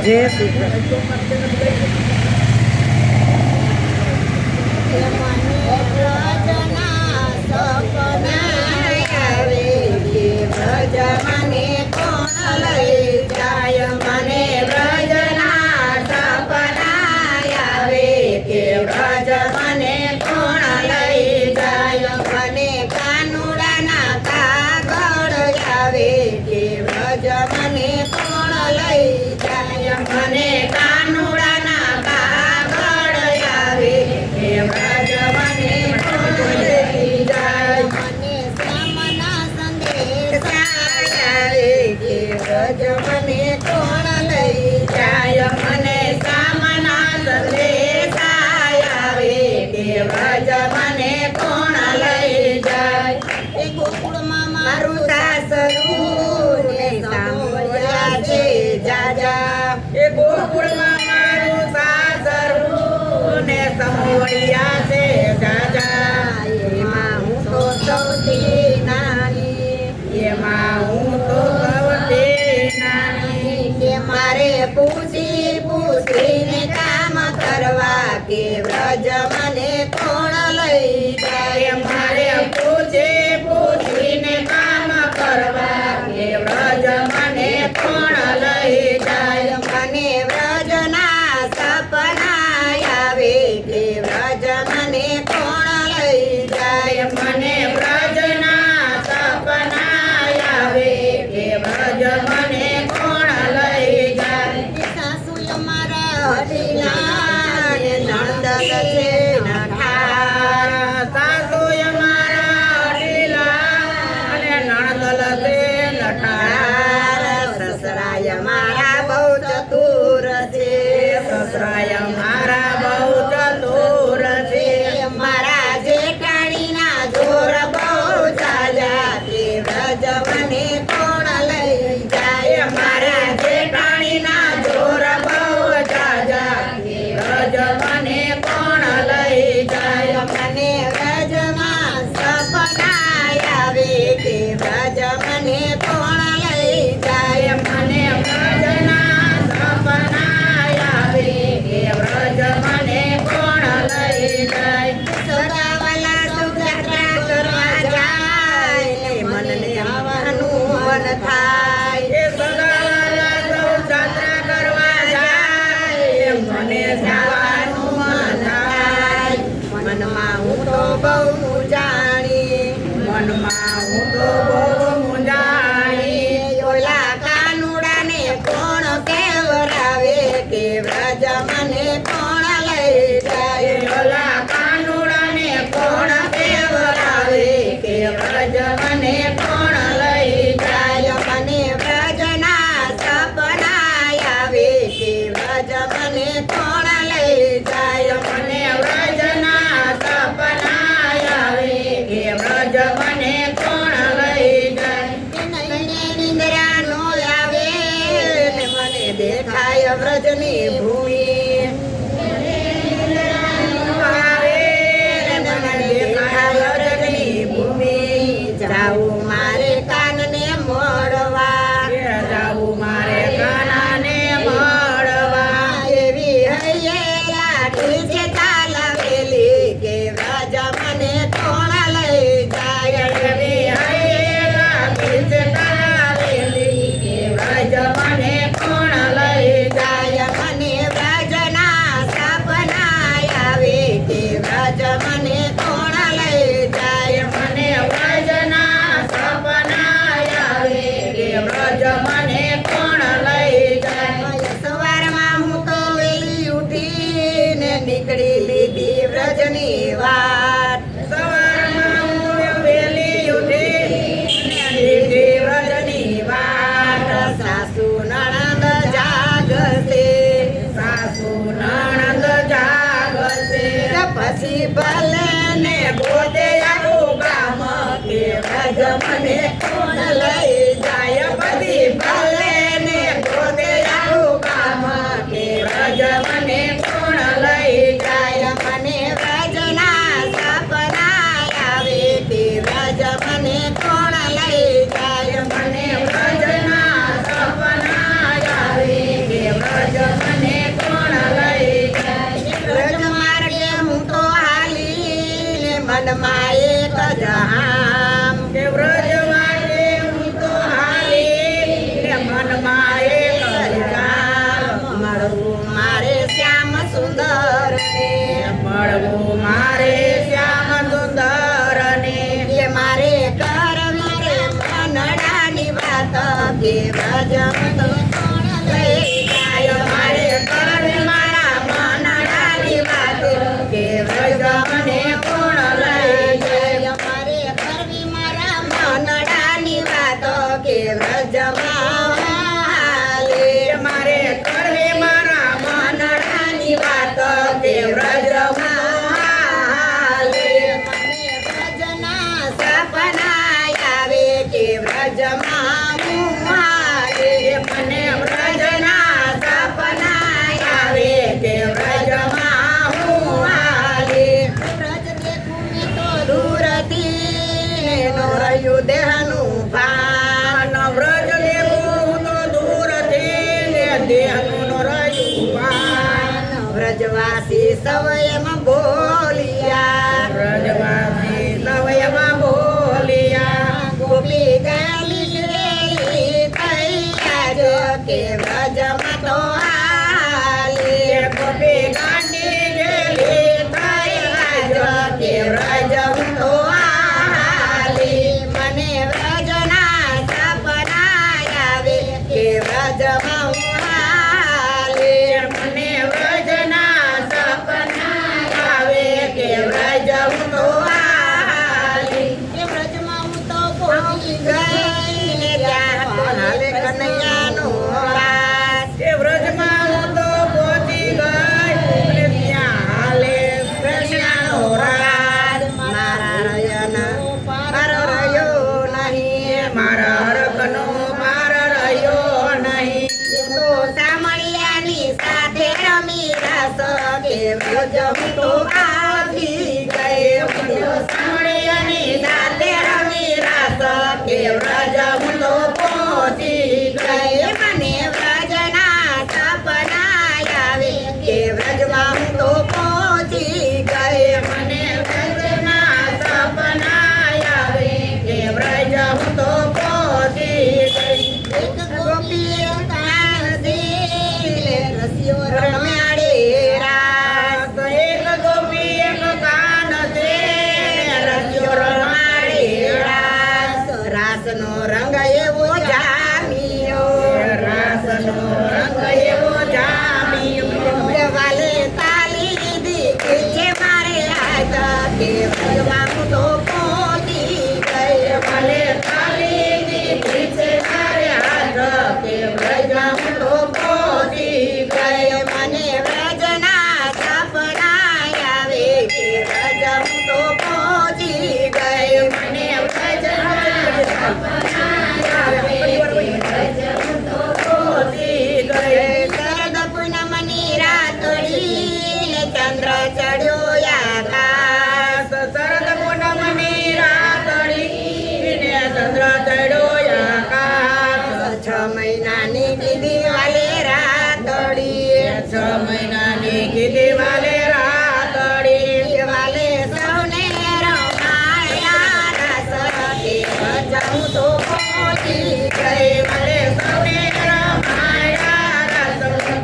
જય શ્રી કૃષ્ણ. પૂછી પૂછીને કામ કરવા કે વ્રજ મને કોણ લઈ જાય મારે પૂછી પૂછીને કામ કરવા કે વ્રજ મને કોણ લઈ જાય મને વ્રજના સપના આવે કે વ્રજ મને કોણ લઈ જાય મને વ્રજના સપના આવે કે વ્રજ મને કોણ લઈ જાય સસરાય મારા બહુ ચતુર છે મારા જેઠાણીના જોર બહુ ચાલ્યા તે વ્રજ મને કોણ લઈ જાય મારા જેઠાણીના જોર બહુ ચાલ્યા તે વ્રજ મને કોણ લઈ જાય મને વ્રજમાં સપના આવે તે વ્રજ મને કોણ લઈ જાય મને વ્રજના સપના વ્રજ મને કોણ લઈ જાય સદાવાલા સુયાત્રા કરવા જાય મનને આવવાનું મન થાય સદાવાલા સુયાત્રા કરવા જાય મને જવાનું મન થાય મનમાં હું તો બહુ જાણી મનમાં હું તો બહુ મુંજાણી ઓલા કાનુડાને કોણ કેવરાવે કે વ્રજ મને કોણ લઈ જાય ઓલા કાનુડાને કોણ કેવરાવે કે વ્રજ મને કોણ લઈ જાય મને વ્રજના સપના આવે કે વ્રજ મને કોણ લઈ જાય મને વ્રજના સપના આવે કે વ્રજ મને કોણ લઈ જાય નિંદ્રા નો આવે ને મને દેખાય વ્રજની ભૂમિ જાવું મારે કાનને મળવા જાવું મારે કાનને મળવા એવી હૈયે લાઠી છે તાલાવેલી કે વ્રજ મને કોણ લઈ જાય એવી હૈયે લાઠી છે તાલાવેલી કે વ્રજ મને કોણ લઈ જાય મને વ્રજના સપના આવે કે વ્રજ મને કોણ લઈ જાય મને વ્રજના સપના આવે કે વ્રજ મને કોણ લઈ જાય સવારમાં હું તો વેલી ઉઠીને નીકળી લીધી વ્રજની વાત સવારમાં હું વેલી ઉઠીને લીધી વ્રજની વાત સાસુ નણંદ જાગશે સાસુ નણંદ જાગશે પછી ભલે ને ગોદે આવું ગામ કે વ્રજ મને કોણ લઈ જાય બધી ભલે ને ગોદે આવું ગામ કે વ્રજ મને કોણ લઈ જાય મને વ્રજના સપના આવે કે વ્રજ મને કોણ લઈ જાય મને વ્રજના સપના આવે કે વ્રજ વ્રજવાસી સવયમાં બોલિયા વ્રજવાસી સવયમાં બોલિયા ગોપી ગાલી ગયેલી થયા જો કે વ્રજમાં તો હાલી ગોપી ગાંડી ગેલી થયા જો કે વ્રજમાં તો હાલી મને વ્રજના સપના આવે કે વ્રજમાં હું હાલી મને વ્રજના સપના આવે કે વ્રજ હું તો હાલી કે વ્રજમાં હું તો પહોંચી ગઈ ને ત્યાં તો હાલે કનૈયાનો રાસ કે વ્રજમાં હું તો પહોંચી ગઈ અને ત્યાં હાલે કૃષ્ણનો રાજ મારા રયના મારો રહ્યો નહીં મારા હરખનો પાર રહ્યો નહીં તો સામળિયાની સાથે રમી રસ કે વ્રજ હું તો આવી ગઈ સામળિયાની સાથે રમી રસ કે વ્રજ હું તો પહોંચી ગઈ મને વ્રજના સપના આવે કે વ્રજમાં હું તો પહોંચી ગઈ મને વ્રજના સપના આવે કે વ્રજ હું તો પહોંચી ગઈ એક ગોપીએ કાનથી રસ્યો રમાડે રાસ એક ગોપી એક કાન છે રસ્યો રમાડે રાસ રાસનો રંગ એવો જામ્યો રાસનો રંગ એવો જામ્યો વાલે તાલી દીધી કે છે મારે આજ કે વ્રજમાં હું તો પહોંચી ગઈ ભલે તાલી દીધી છે મારે હાથ કે વ્રજ હું તો પહોંચી ગઈ મને વ્રજના સપના આવે કે વ્રજ હું તો પહોંચી ગઈ મને વ્રજના સપના આવે કે વ્રજ હું તો પહોંચી ગઈ શરદ પૂનમની રાતોડી ને ચંદ્ર ચડ્યો આકાશ શરદ પૂનમની રાતડી ને ચંદ્ર ચડ્યો આકાશ 6 મહિનાની કીધી વાલે રાતોડી 6 મહિનાની કીધી વાલે રાતડી વાલે સૌને રમાયા રસ કે વ્રજ હું તો પહોંચી ગઈ વાલે સૌને રમાયા રસ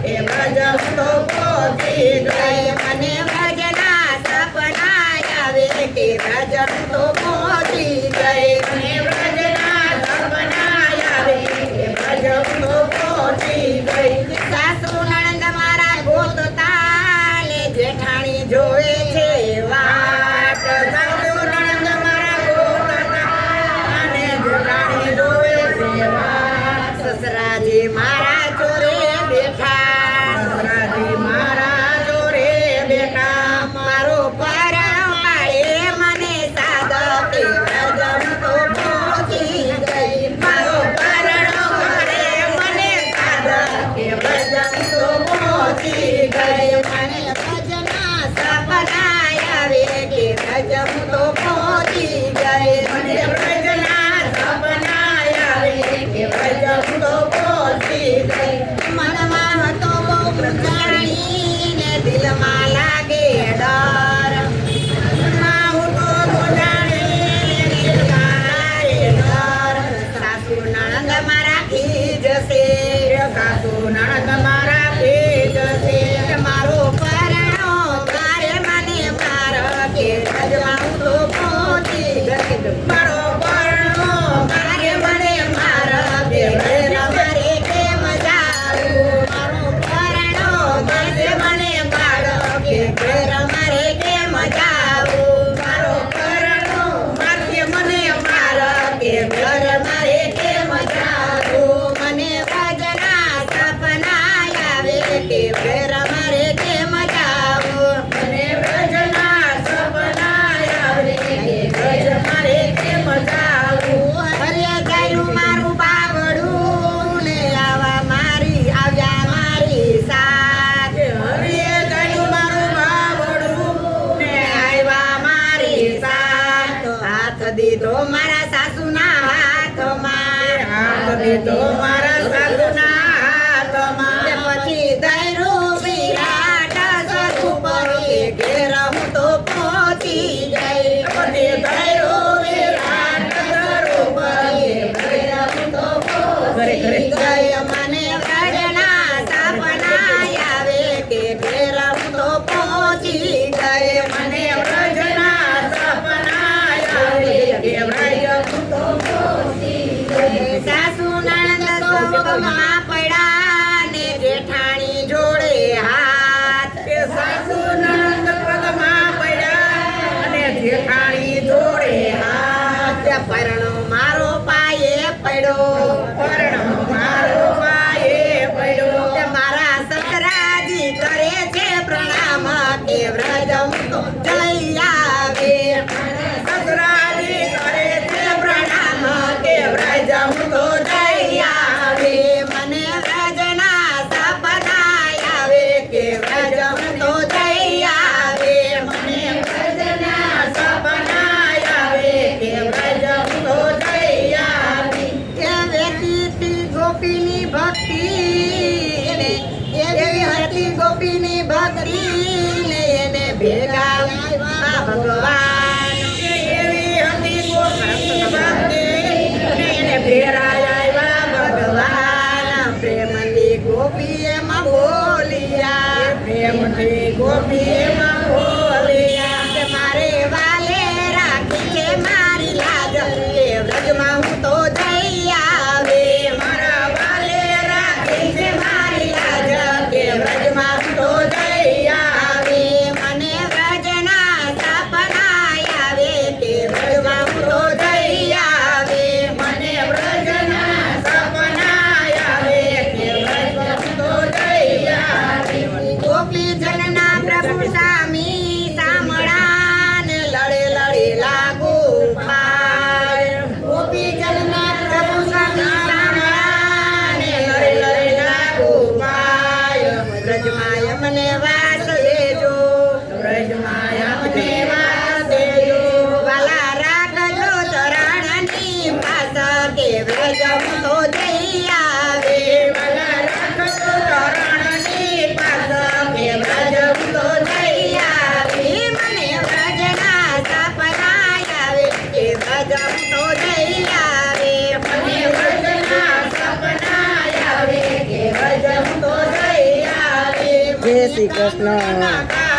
એ વ્રજ હું તો પહોંચી ગઈ મને વ્રજના સપના આવે કે વ્રજ હું તો પહોંચી ગઈ મને વ્રજના સપના આવે કે વ્રજ હું તો પહોંચી ગઈ સાસુ નણંદ મારા ગોતતા ને જેઠાણી જોવે છે વાટ સાસુ નણંદ મારા ગોતતા અને જેઠાણી જોવે છે વાટ. સસરાજી મારા ચોરે બેઠા સસરાજી મારા જોડે બેઠા મારો પરણો પાડે મને સાદ કે વ્રજ હું તો પહોંચી ગઈ મારો પરણો પાડે મને સાદ કે વ્રજ હું તો પહોંચી ગઈ મને વ્રજના સપના આવે કે વ્રજ હું તો પહોંચી ગઈ મને વ્રજના સપના આવે કે વ્રજ હું તો પહોંચી ગઈ મનમાં હતો બહુ જાણી ને દિલમાં લાગે ડર મનમાં હું તો જાણી દિલમાં લાગે ડર સાસુ નણંદ મારા ખીજશે સાસુ નણંદ મારા ભેજ છે મારો પરણો મારે મને માર કે વ્રજમાં હું તો પહોંચી ગઈ મારો પરણો મારે મને માર કે વ્રજ મારે કેમ જાવું મારો પરણો મારે મને માર કે ઘર મારે કેમ જાવું મારો પરણો માથે મને માર કે ઘર મારે કેમ જાવું મને વ્રજના સપના આવે કે ઘર મારે કેમ જાવું મને વ્રજના સપના આવે કે વ્રજ મારે પગમાં પડ્યા ને જેઠાણી જોડે હાથ કે સાસુ નણંદ પગમાં પડ્યા અને જેઠાણી જોડે હાથ. ત્યાં પરણો મારો પાયે પડ્યો પરણો મારો પાયે પડ્યો. તે મારા સસરાજી કરે છે પ્રણામ કે વ્રજમ તો જઈ આવે સસરાજી કરે છે પ્રણામ કે વ્રજ હું તો જઈ આવે. મને વ્રજના સપના આવે કે વ્રજમ તો જઈ આવે મને વ્રજના સપના આવે કે વ્રજ હું તો જઈ આવે. કે વેતીતી ગોપીની ભક્તિ ને એવી હતી ગોપીની ભક્તિ ને એને ભેગા આવ્યા ભગવાન કે એવી હતી ગોપીની ભક્તિ અને એને ભેરાય આવ્યા ભગવાન. પ્રેમથી ગોપી એમાં બોલિયા પ્રેમથી ગોપી એમાં બોલ્યા કે મારે વાલે રાખી છે મારી લાજ કે વ્રજમાં હું તો જઈ આવે મારા વાલે રાખી છે મારી લાજ કે વ્રજમાં હું તો જઈ આવે. મને વ્રજના સપના આવે કે વ્રજમાં હું તો જઈ આવે મને વ્રજના સપના આવે કે વ્રજમાં હું તો જઈ આવે. ગોપી જનના પ્રભુ સામી સામળા ને લડે લડે લાગુ પાય ગોપી જનના પ્રભુ સામી સામળા ને લડે લડે લાગુ પાય વ્રજમાં મને વાસ લેજો વ્રજમાં અમને વાસ દેજો. વાલા રાખજો ચરણની પાસ કે વ્રજ હું તો જઈ આવે વાલા રાખજો ચરણની પાસ કે વ્રજ હું તો જઈ આવે. મને વ્રજના સપના આવે કે વ્રજ હું તો જઈ આવે મને વ્રજના સપના આવે કે વ્રજ હું તો જઈ આવે. જય શ્રી કૃષ્ણ.